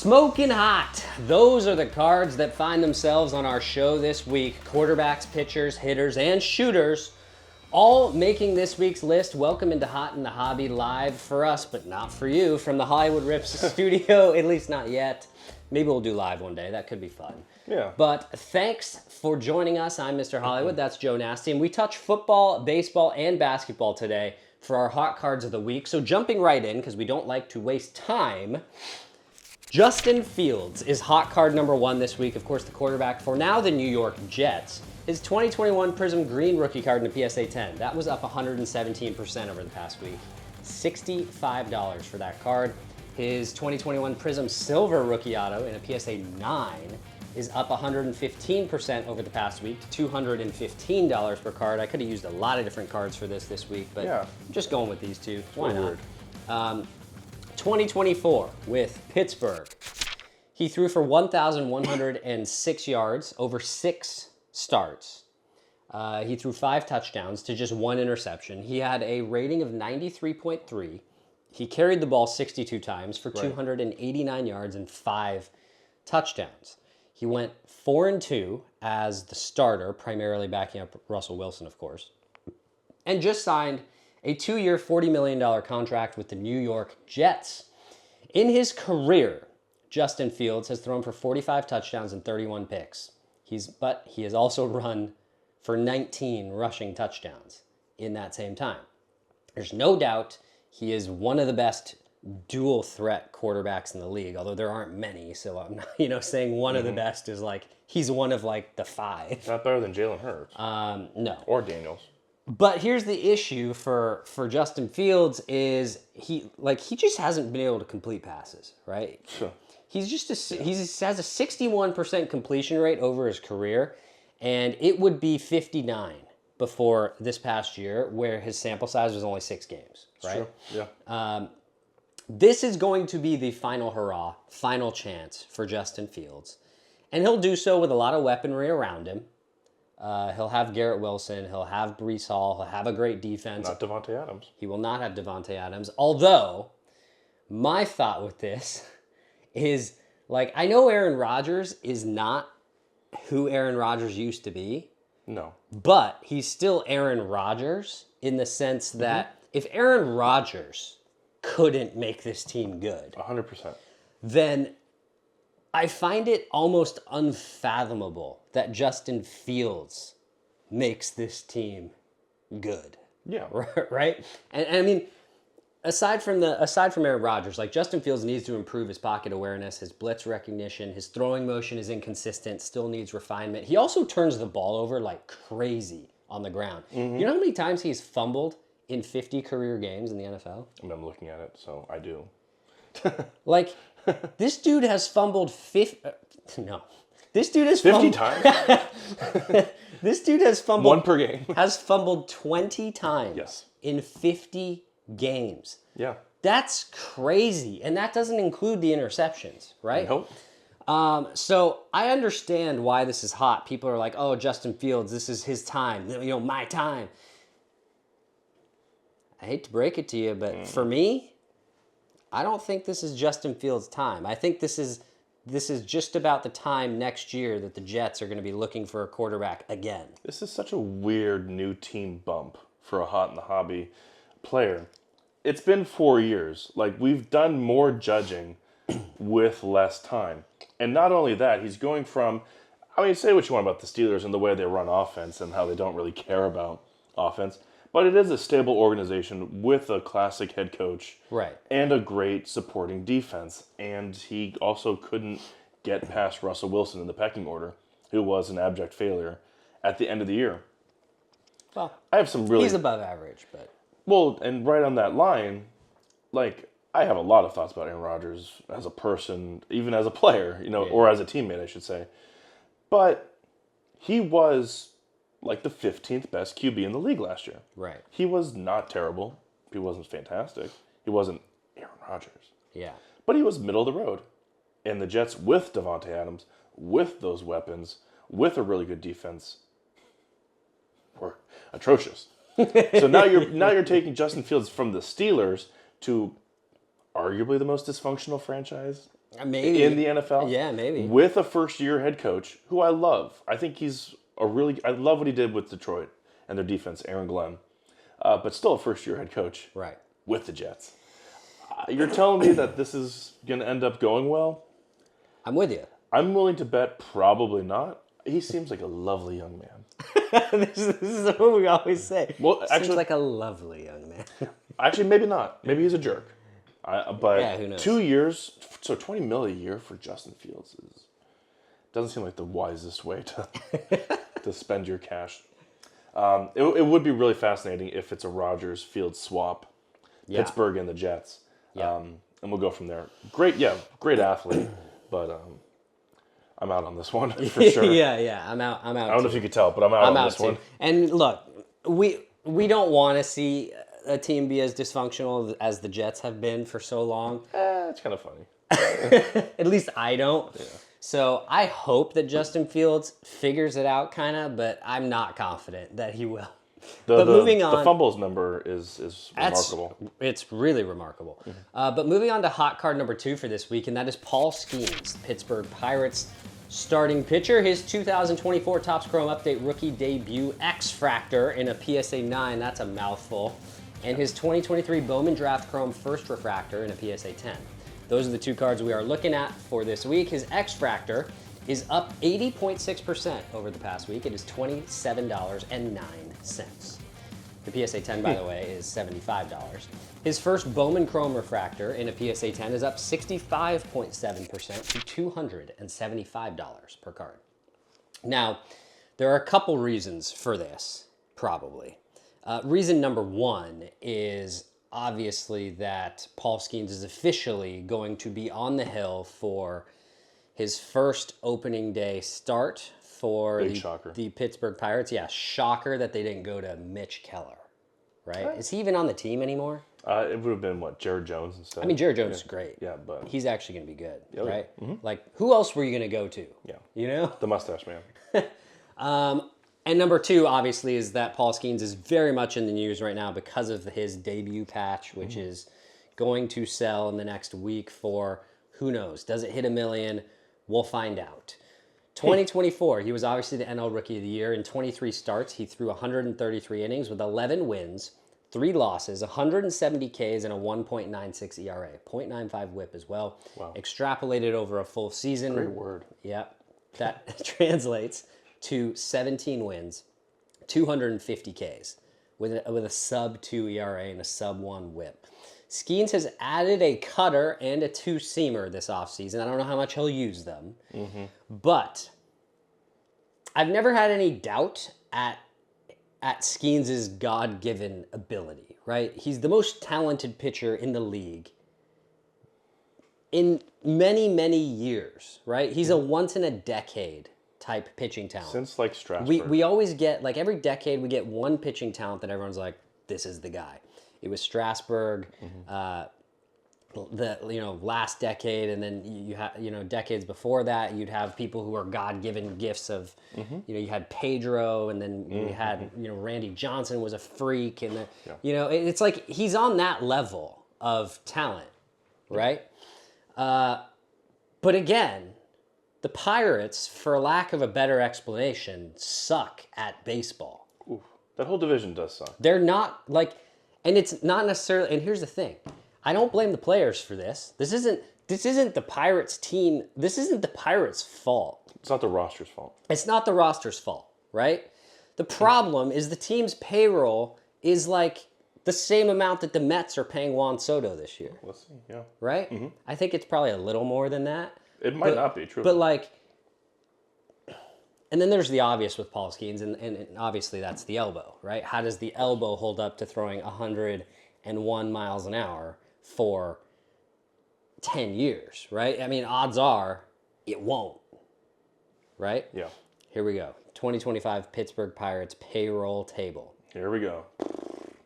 Smoking hot. Those are the cards that find themselves on our show this week. Quarterbacks, pitchers, hitters, and shooters all making this week's list. Welcome into Hot in the Hobby, live for us, but not for you, from the Hollywood Rips studio, at least not yet. Maybe we'll do live one day. That could be fun. Yeah. But thanks for joining us. I'm Mr. Hollywood. That's Joe Nasty. And we touch football, baseball, and basketball today for our hot cards of the week. So jumping right in, because we don't like to waste time, Justin Fields is hot card number one this week. Of course, the quarterback for now the New York Jets. His 2021 Prism Green rookie card in the PSA 10. That was up 117% over the past week. $65 for that card. His 2021 Prism Silver rookie auto in a PSA 9 is up 115% over the past week to $215 per card. I could have used a lot of different cards for this week, but yeah. I'm just going with these two. Why not? 2024 with Pittsburgh. He threw for 1,106 yards over 6 starts. He threw 5 touchdowns to just 1 interception. He had a rating of 93.3. He carried the ball 62 times for 289 yards and 5 touchdowns. He went 4-2 as the starter, primarily backing up Russell Wilson, of course, and just signed a 2-year, $40 million contract with the New York Jets. In his career, Justin Fields has thrown for 45 touchdowns and 31 picks. But he has also run for 19 rushing touchdowns in that same time. There's no doubt he is one of the best dual threat quarterbacks in the league, although there aren't many, so I'm not, saying one of the best is like, he's one of like the 5. Not better than Jalen Hurts. No. Or Daniels. But here's the issue for Justin Fields is he just hasn't been able to complete passes, right? Sure. He has a 61% completion rate over his career, and it would be 59 before this past year, where his sample size was only 6 games, right? Sure. Yeah. This is going to be the final hurrah, final chance for Justin Fields, and he'll do so with a lot of weaponry around him. He'll have Garrett Wilson. He'll have Breece Hall. He'll have a great defense. Not Devontae Adams. He will not have Devontae Adams. Although, my thought with this is, I know Aaron Rodgers is not who Aaron Rodgers used to be. No. But he's still Aaron Rodgers in the sense that if Aaron Rodgers couldn't make this team good, 100%, then I find it almost unfathomable that Justin Fields makes this team good. Yeah. Right? And I mean, aside from Aaron Rodgers, Justin Fields needs to improve his pocket awareness, his blitz recognition, his throwing motion is inconsistent, still needs refinement. He also turns the ball over like crazy on the ground. You know how many times he's fumbled in 50 career games in the NFL? I mean, I'm looking at it, so I do. This dude has fumbled 50 times? This dude has fumbled 1 per game. has fumbled 20 times Yes. in 50 games. Yeah. That's crazy. And that doesn't include the interceptions, right? Nope. So I understand why this is hot. People are like, oh, Justin Fields, this is his time. My time. I hate to break it to you, but for me, I don't think this is Justin Fields' time. I think this is just about the time next year that the Jets are going to be looking for a quarterback again. This is such a weird new team bump for a hot in the hobby player. It's been 4 years. We've done more judging with less time. And not only that, he's going from, say what you want about the Steelers and the way they run offense and how they don't really care about offense, but it is a stable organization with a classic head coach, right, and a great supporting defense. And he also couldn't get past Russell Wilson in the pecking order, who was an abject failure at the end of the year. Well, I have some really... he's above average, but... Well, and right on that line, I have a lot of thoughts about Aaron Rodgers as a person, even as a player, or as a teammate, I should say. But he was the 15th best QB in the league last year. Right. He was not terrible. He wasn't fantastic. He wasn't Aaron Rodgers. Yeah. But he was middle of the road. And the Jets, with Devontae Adams, with those weapons, with a really good defense, were atrocious. So now you're taking Justin Fields from the Steelers to arguably the most dysfunctional franchise Maybe. in the NFL. Yeah, maybe. With a first-year head coach who I love. I think he's I love what he did with Detroit and their defense, Aaron Glenn. But still a first-year head coach. Right. With the Jets. You're telling me that this is going to end up going well? I'm with you. I'm willing to bet probably not. He seems like a lovely young man. this is what we always say. Well, Seems like a lovely young man. Actually, maybe not. Maybe he's a jerk. But Yeah, who knows? 2 years, so $20 million a year for Justin Fields doesn't seem like the wisest way to spend your cash. It would be really fascinating if it's a Rodgers-Fields swap, Pittsburgh and the Jets, and we'll go from there. Great athlete, but I'm out on this one for sure. yeah, I'm out. I don't know if you could tell, but I'm out on this one. And look, we don't want to see a team be as dysfunctional as the Jets have been for so long. It's kind of funny. At least I don't. Yeah. So I hope that Justin Fields figures it out, kind of, but I'm not confident that he will. But moving on, the fumbles number is remarkable. It's really remarkable. Mm-hmm. But moving on to hot card number 2 for this week, and that is Paul Skenes, Pittsburgh Pirates starting pitcher. His 2024 Topps Chrome Update rookie debut, X-Fractor in a PSA 9. That's a mouthful. And his 2023 Bowman Draft Chrome First Refractor in a PSA 10. Those are the 2 cards we are looking at for this week. His X-Fractor is up 80.6% over the past week. It is $27.09. The PSA 10, by the way, is $75. His first Bowman Chrome Refractor in a PSA 10 is up 65.7% to $275 per card. Now, there are a couple reasons for this, probably. Reason number 1 is obviously that Paul Skenes is officially going to be on the hill for his first opening day start for the Pittsburgh Pirates. Yeah, shocker that they didn't go to Mitch Keller, right? Is he even on the team anymore? It would have been, Jared Jones instead? I mean, Jared Jones is great. Yeah, but he's actually going to be good, right? Yeah. Mm-hmm. Like, who else were you going to go to? Yeah. You know? The mustache man. And number 2, obviously, is that Paul Skenes is very much in the news right now because of his debut patch, which is going to sell in the next week for, who knows, does it hit $1 million? We'll find out. 2024, he was obviously the NL Rookie of the Year. In 23 starts, he threw 133 innings with 11 wins, 3 losses, 170 Ks, and a 1.96 ERA, 0.95 whip as well. Wow. Extrapolated over a full season. Great word. Yeah, that translates to 17 wins, 250 Ks, with a sub-2 ERA and a sub-1 whip. Skenes has added a cutter and a 2-seamer this offseason. I don't know how much he'll use them, but I've never had any doubt at Skenes' God-given ability, right? He's the most talented pitcher in the league in many, many years, right? He's a once-in-a-decade type pitching talent. Since Strasburg. We always get, every decade we get one pitching talent that everyone's like, this is the guy. It was Strasburg, last decade, and then you have, decades before that, you'd have people who are God-given gifts of, you had Pedro, and then you had, Randy Johnson was a freak, and it's like he's on that level of talent, right? But again, the Pirates, for lack of a better explanation, suck at baseball. Oof. That whole division does suck. They're not and it's not necessarily. And here's the thing: I don't blame the players for this. This isn't the Pirates team. This isn't the Pirates' fault. It's not the roster's fault. It's not the roster's fault, right? The problem is the team's payroll is the same amount that the Mets are paying Juan Soto this year. Let's see. Yeah. Right? Mm-hmm. I think it's probably a little more than that. It might not be true. But and then there's the obvious with Paul Skenes, and obviously that's the elbow, right? How does the elbow hold up to throwing 101 miles an hour for 10 years, right? I mean, odds are it won't, right? Yeah. Here we go. 2025 Pittsburgh Pirates payroll table. Here we go.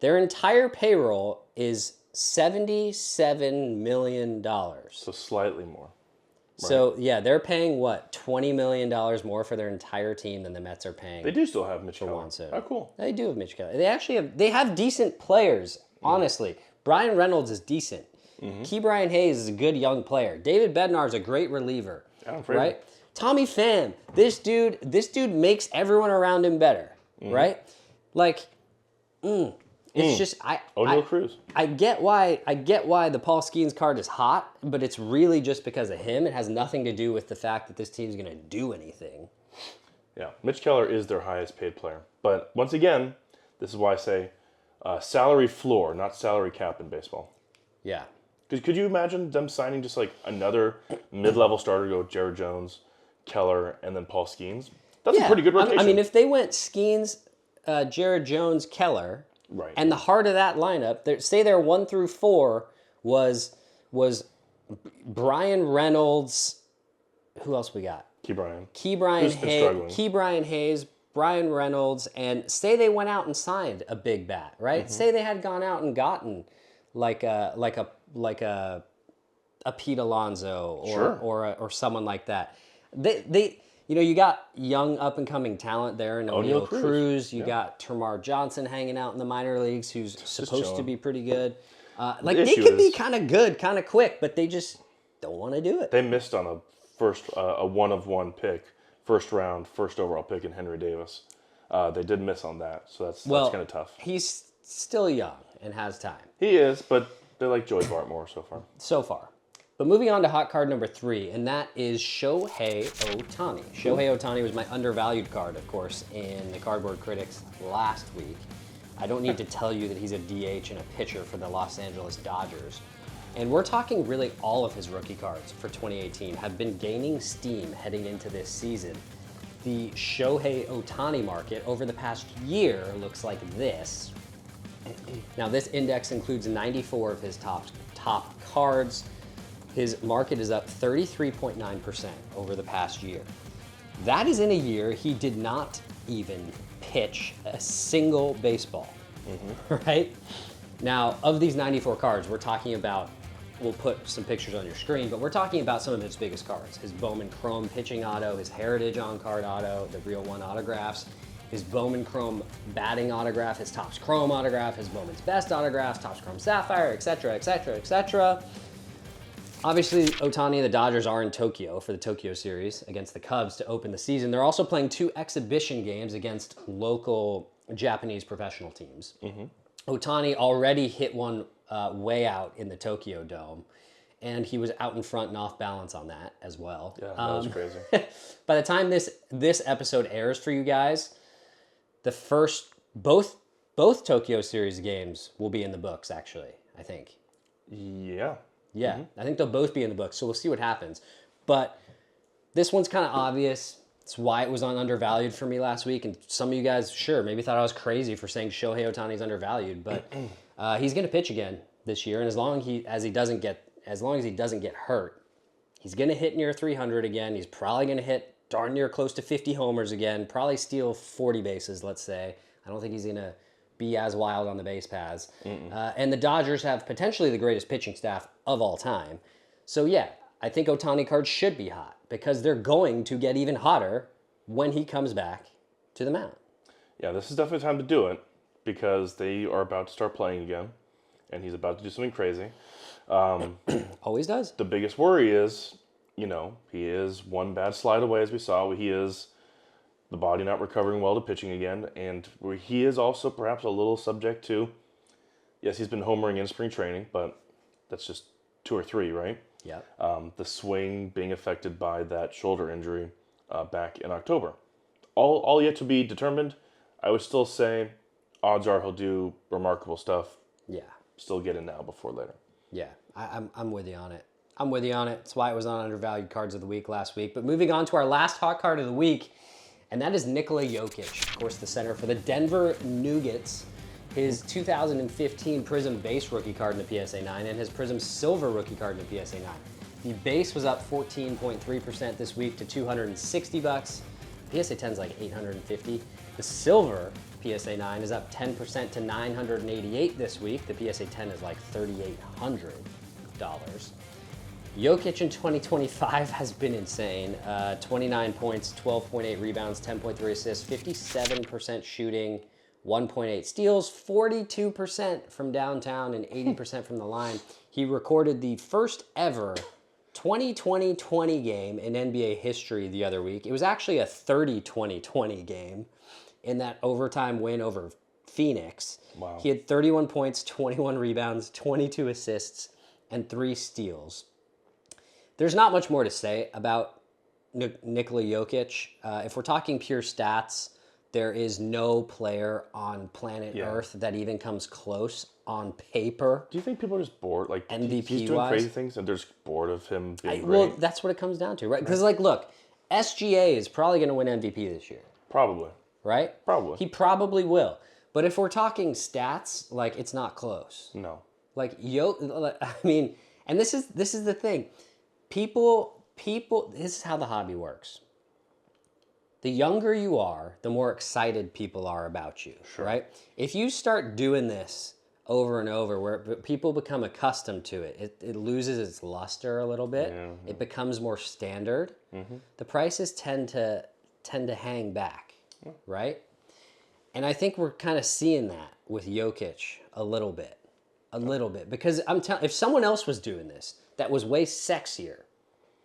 Their entire payroll is $77 million. So slightly more. Right. So, yeah, they're paying, $20 million more for their entire team than the Mets are paying. They do still have Mitch Keller. Oh, cool. They do have Mitch Keller. They actually have decent players, honestly. Brian Reynolds is decent. Key Brian Hayes is a good young player. David Bednar is a great reliever, right? Tommy Pham, this dude makes everyone around him better, right? Like, it's just O'Neal Cruz. I get why the Paul Skenes card is hot, but it's really just because of him. It has nothing to do with the fact that this team's going to do anything. Yeah, Mitch Keller is their highest paid player. But once again, this is why I say salary floor, not salary cap in baseball. Yeah. Could you imagine them signing just like another mid-level starter, go Jared Jones, Keller, and then Paul Skenes? That's a pretty good rotation. I mean, if they went Skenes, Jared Jones, Keller, right, and the heart of that lineup, say their 1 through 4 was Brian Reynolds. Who else we got? Key Brian Hayes, Brian Reynolds, and say they went out and signed a big bat, right? Say they had gone out and gotten like a Pete Alonso or someone like that. They you got young up and coming talent there in O'Neal Cruz. You got Termarr Johnson hanging out in the minor leagues, who's supposed to be pretty good. They could be kind of good, kind of quick, but they just don't want to do it. They missed on a 1-of-1 pick, first round, first overall pick in Henry Davis. They did miss on that, so that's kind of tough. He's still young and has time. He is, but they like Joey Bart more so far. So far. But moving on to hot card number 3, and that is Shohei Ohtani. Shohei Ohtani was my undervalued card, of course, in the Cardboard Critics last week. I don't need to tell you that he's a DH and a pitcher for the Los Angeles Dodgers. And we're talking really all of his rookie cards for 2018 have been gaining steam heading into this season. The Shohei Ohtani market over the past year looks like this. Now, this index includes 94 of his top cards. His market is up 33.9% over the past year. That is in a year he did not even pitch a single baseball, right? Now, of these 94 cards, we're talking about, we'll put some pictures on your screen, but we're talking about some of his biggest cards. His Bowman Chrome pitching auto, his Heritage on-card auto, the Real One autographs, his Bowman Chrome batting autograph, his Topps Chrome autograph, his Bowman's Best autographs, Topps Chrome Sapphire, etc., etc., etc. Obviously, Ohtani and the Dodgers are in Tokyo for the Tokyo Series against the Cubs to open the season. They're also playing 2 exhibition games against local Japanese professional teams. Ohtani already hit one way out in the Tokyo Dome, and he was out in front and off balance on that as well. Yeah, that was crazy. By the time this episode airs for you guys, both Tokyo Series games will be in the books, actually, I think. Yeah. Yeah, I think they'll both be in the books, so we'll see what happens. But this one's kind of obvious. It's why it was on undervalued for me last week, and some of you guys, sure, maybe thought I was crazy for saying Shohei Ohtani's undervalued, but he's going to pitch again this year, and as long as he doesn't get hurt, he's going to hit near 300 again. He's probably going to hit darn near close to 50 homers again, probably steal 40 bases, let's say. I don't think he's going to be as wild on the base paths. And the Dodgers have potentially the greatest pitching staff of all time. So yeah, I think Ohtani cards should be hot because they're going to get even hotter when he comes back to the mound. Yeah, this is definitely time to do it because they are about to start playing again, and he's about to do something crazy. Always does. The biggest worry is, he is one bad slide away, as we saw. He is the body not recovering well to pitching again, and he is also perhaps a little subject to, yes, he's been homering in spring training, but that's just 2 or 3, right? Yeah. The swing being affected by that shoulder injury back in October. All yet to be determined. I would still say odds are he'll do remarkable stuff. Yeah. Still get in now before later. Yeah, I'm with you on it. That's why it was on undervalued cards of the week last week. But moving on to our last hot card of the week, and that is Nikola Jokic, of course, the center for the Denver Nuggets. His 2015 Prism base rookie card in the PSA 9 and his Prism silver rookie card in the PSA 9. The base was up 14.3% this week to $260. PSA 10 is like $850. The silver PSA 9 is up 10% to $988 this week. The PSA 10 is like $3,800. Jokic in 2025 has been insane. 29 points, 12.8 rebounds, 10.3 assists, 57% shooting, 1.8 steals, 42% from downtown, and 80% from the line. He recorded the first ever 20-20-20 game in NBA history the other week. It was actually a 30-20-20 game in that overtime win over Phoenix. Wow. He had 31 points, 21 rebounds, 22 assists, and 3 steals. There's not much more to say about Nikola Jokic. If we're talking pure stats, there is no player on planet Earth that even comes close on paper. Do you think people are just bored? Like, MVP he's doing wise? crazy things and they're just bored of him being great? Well, that's what it comes down to, right? Because, like, look, SGA is probably going to win MVP this year, Probably. right? Probably. He probably will. But if we're talking stats, like, it's not close. No. Like, I mean, and this is the thing. People, this is how the hobby works. The younger you are, the more excited people are about you, right? If you start doing this over and over, where people become accustomed to it, it loses its luster a little bit. Yeah. It becomes more standard. The prices tend to hang back, right? And I think we're kind of seeing that with Jokic a little bit, because I'm telling, if someone else was doing this, that was way sexier,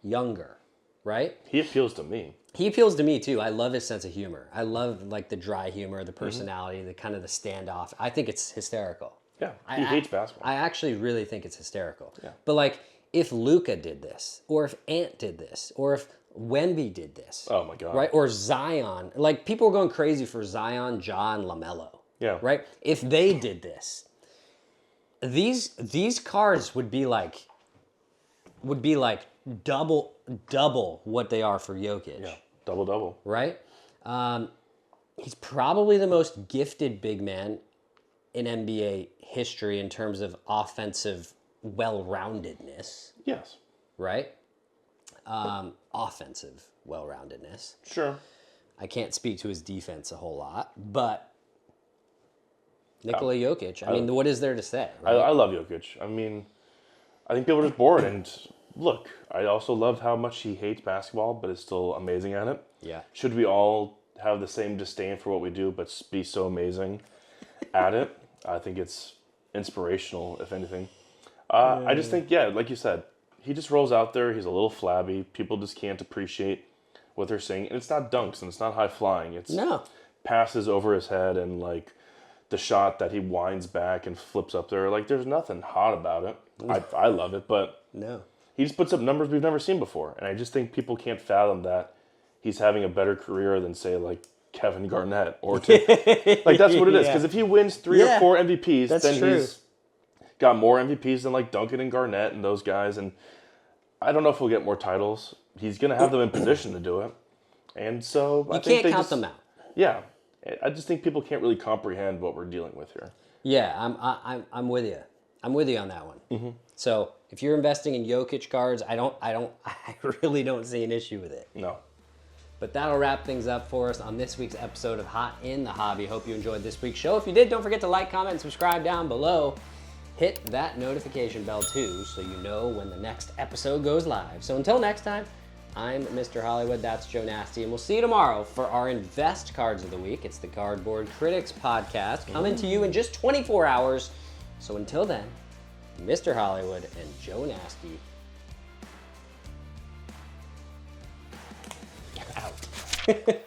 younger, right? He appeals to me. He appeals to me too. I love his sense of humor. I love like the dry humor, the personality, the kind of the standoff. I think it's hysterical. Yeah, he hates basketball. I actually really think it's hysterical. Yeah. But like if Luka did this, or if Ant did this, or if Wemby did this. Oh my God. Right? Or Zion. Like people were going crazy for Zion, John, LaMelo. Yeah. Right? If they did this, these cards would be like double what they are for Jokic. Yeah, double. Right? He's probably the most gifted big man in NBA history in terms of offensive well-roundedness. Yes. Right? Offensive well-roundedness. Sure. I can't speak to his defense a whole lot, but Nikola Jokic, I mean, what is there to say? Right? I love Jokic. I mean, I think people are just bored. And look, I also love how much he hates basketball, but is still amazing at it. Yeah. Should we all have the same disdain for what we do, but be so amazing at it? I think it's inspirational, if anything. I just think, like you said, he just rolls out there. He's a little flabby. People just can't appreciate what they're saying. And it's not dunks and it's not high flying. It's passes over his head and like the shot that he winds back and flips up there. Like there's nothing hot about it. I love it, but he just puts up numbers we've never seen before. And I just think people can't fathom that he's having a better career than, say, like Kevin Garnett or like that's what it is. Because if he wins 3 or 4 MVPs, then he's got more MVPs than like Duncan and Garnett and those guys. And I don't know if he'll get more titles. He's going to have them in position to do it. And so I think can't count them out. Yeah. I just think people can't really comprehend what we're dealing with here. Yeah, I'm with you. I'm with you on that one. So if you're investing in Jokic cards, I really don't see an issue with it. No. But that'll wrap things up for us on this week's episode of Hot in the Hobby. Hope you enjoyed this week's show. If you did, don't forget to like, comment, and subscribe down below. Hit that notification bell too, so you know when the next episode goes live. So until next time, I'm Mr. Hollywood, that's Joe Nasty, and we'll see you tomorrow for our Invest Cards of the Week. It's the Cardboard Critics podcast coming to you in just 24 hours. So until then, Mr. Hollywood and Joe Nasty out.